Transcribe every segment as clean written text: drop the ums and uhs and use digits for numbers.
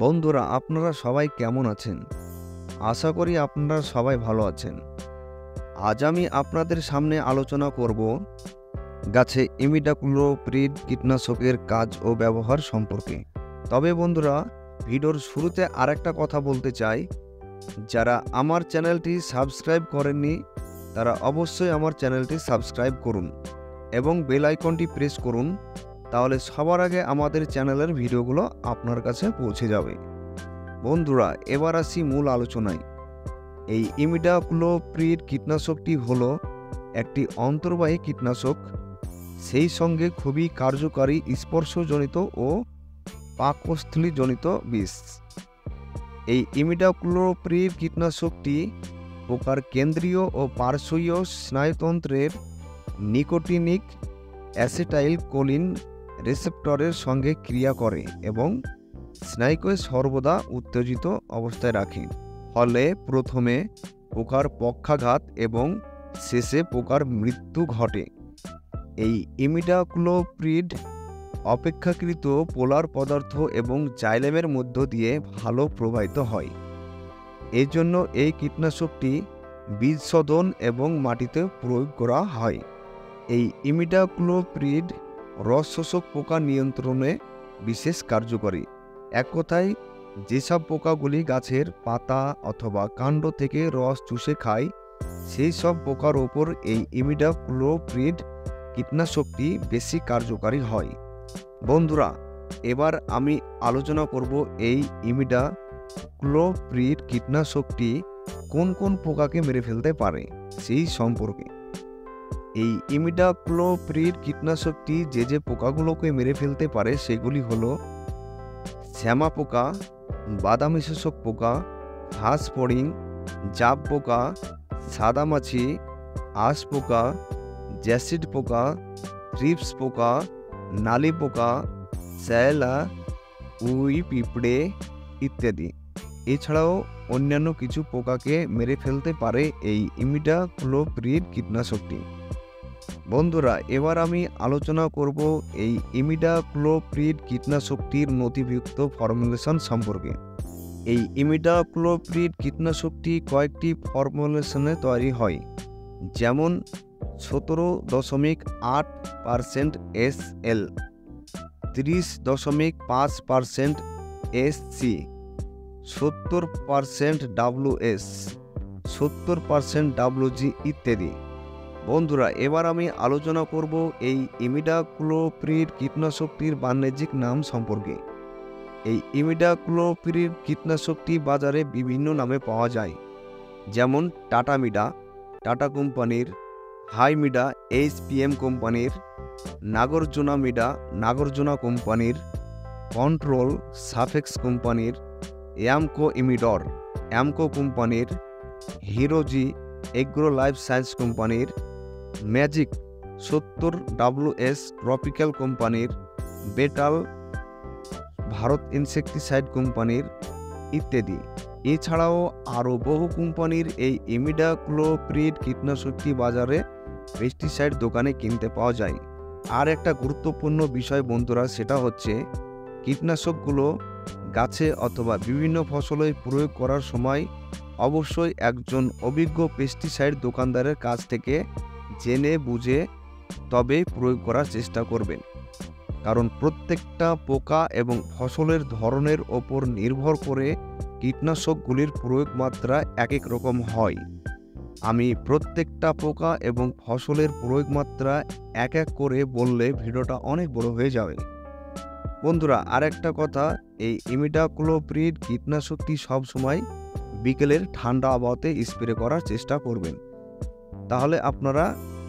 বন্ধুরা, আপনারা সবাই কেমন আছেন? আশা করি আপনারা সবাই ভালো আছেন। আজ আমি আপনাদের সামনে আলোচনা করব গাছে ইমিডাক্লোপ্রিড কীটনাশকের কাজ ও ব্যবহার সম্পর্কে। তবে বন্ধুরা, ভিডিওর শুরুতে আরেকটা কথা বলতে চাই, যারা আমার চ্যানেলটি সাবস্ক্রাইব করেননি তারা অবশ্যই আমার চ্যানেলটি সাবস্ক্রাইব করুন এবং বেল আইকনটি প্রেস করুন, তাহলে সবার আগে আমাদের চ্যানেলের ভিডিওগুলো আপনার কাছে পৌঁছে যাবে। বন্ধুরা, এবার আসি মূল আলোচনায়। এই ইমিডাক্লোপ্রিড কীটনাশকটি হলো একটি অন্তর্বাহী কীটনাশক, সেই সঙ্গে খুবই কার্যকারী স্পর্শজনিত ও পাকস্থলীজনিত বিষ। এই ইমিডাক্লোপ্রিড কীটনাশকটি পোকার কেন্দ্রীয় ও পার্শ্বীয় স্নায়ুতন্ত্রের নিকোটিনিক অ্যাসিটাইল কোলিন রিসেপ্টরের সঙ্গে ক্রিয়া করে এবং স্নায়ুকে সর্বদা উত্তেজিত অবস্থায় রাখে। ফলে প্রথমে পোকার পক্ষাঘাত এবং শেষে পোকার মৃত্যু ঘটে। এই ইমিডাক্লোপ্রিড অপেক্ষাকৃত পোলার পদার্থ এবং জাইলেমের মধ্য দিয়ে ভালো প্রবাহিত হয়। এজন্য এই কীটনাশকটি বীজ শোধন এবং মাটিতে প্রয়োগ করা হয়। এই ইমিডাক্লোপ্রিড রস শোষক পোকা নিয়ন্ত্রণে বিশেষ কার্যকরী। এক কথায়, যেসব পোকাগুলি গাছের পাতা অথবা কাণ্ড থেকে রস চুষে খায়, সেই সব পোকার ওপর এই ইমিডাক্লোপ্রিড কীটনাশকটি বেশি কার্যকারী হয়। বন্ধুরা, এবার আমি আলোচনা করব এই ইমিডাক্লোপ্রিড কীটনাশকটি কোন কোন পোকাকে মেরে ফেলতে পারে সেই সম্পর্কে। এই ইমিডাক্লোপ্রিড কীটনাশকটি যে পোকাগুলোকে মেরে ফেলতে পারে সেগুলি হলো শ্যামা পোকা, বাদামি শোষক পোকা, ঘাস ফড়িং, জাব পোকা, সাদামাছি, আঁশ পোকা, জ্যাসিড পোকা, থ্রিপস পোকা, নালি পোকা, শ্যাওলা, উই পিঁপড়ে ইত্যাদি। এছাড়াও অন্যান্য কিছু পোকাকে মেরে ফেলতে পারে এই ইমিডাক্লোপ্রিড কীটনাশকটি। বন্ধুরা, এবার আমি আলোচনা করব এই ইমিডাক্লোপ্রিড কীটনাশকটির নথিভুক্ত ফর্মুলেশন সম্পর্কে। এই ইমিডাক্লোপ্রিড কীটনাশকটি কয়েকটি ফর্মুলেশনে তৈরি হয়, যেমন 17.8% SL, 30.5% SC, 70% WS, 70% WG ইত্যাদি। বন্ধুরা, এবার আমি আলোচনা করব এই ইমিডাক্লোপ্রিড কীটনাশকটির বাণিজ্যিক নাম সম্পর্কে। এই ইমিডাক্লোপ্রিড কীটনাশকটি বাজারে বিভিন্ন নামে পাওয়া যায়, যেমন টাটামিডা, টাটা কোম্পানির, হাইমিডা, HPM কোম্পানির, নাগার্জুনামিডা, নাগার্জুনা কোম্পানির, কন্ট্রোল, সাফেক্স কোম্পানির, অ্যামকো ইমিডর, অ্যামকো কোম্পানির, হিরোজি এগ্রো লাইফ সায়েন্স কোম্পানির, ম্যাজিক 70WS ট্রপিক্যাল কোম্পানির, বেটাল ভারত ইনসেকটিসাইড কোম্পানির ইত্যাদি। এছাড়াও আরও বহু কোম্পানির এই ইমিডাক্লোপ্রিড কীটনাশকটি বাজারে পেস্টিসাইড দোকানে কিনতে পাওয়া যায়। আর একটা গুরুত্বপূর্ণ বিষয় বন্ধুরা, সেটা হচ্ছে কীটনাশকগুলো গাছে অথবা বিভিন্ন ফসলে প্রয়োগ করার সময় অবশ্যই একজন অভিজ্ঞ পেস্টিসাইড দোকানদারের কাছ থেকে জেনে বুঝে তবে প্রয়োগ করার চেষ্টা করবেন, কারণ প্রত্যেকটা পোকা এবং ফসলের ধরনের ওপর নির্ভর করে কীটনাশকগুলির প্রয়োগ মাত্রা এক এক রকম হয়। আমি প্রত্যেকটা পোকা এবং ফসলের প্রয়োগ মাত্রা এক এক করে বললে ভিডিওটা অনেক বড় হয়ে যাবে। বন্ধুরা, আরেকটা কথা, এই ইমিডাক্লোপ্রিড কীটনাশকটি সবসময় বিকেলের ঠান্ডা আবহাওয়াতে স্প্রে করার চেষ্টা করবেন, তাহলে আপনারা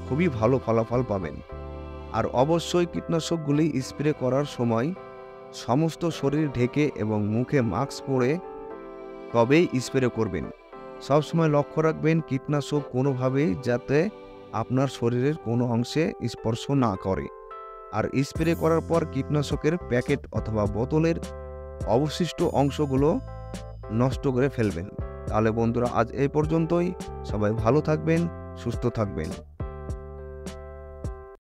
খুবই ভালো ফলাফল পাবেন। আর অবশ্যই কীটনাশকগুলি স্প্রে করার সময় সমস্ত শরীর ঢেকে এবং মুখে মাস্ক পরে তবেই স্প্রে করবেন। সবসময় লক্ষ্য রাখবেন কীটনাশক কোনোভাবেই যাতে আপনার শরীরের কোনো অংশে স্পর্শ না করে। আর স্প্রে করার পর কীটনাশকের প্যাকেট অথবা বোতলের অবশিষ্ট অংশগুলো নষ্ট করে ফেলবেন। তাহলে বন্ধুরা, আজ এই পর্যন্তই। সবাই ভালো থাকবেন, সুস্থ থাকবেন।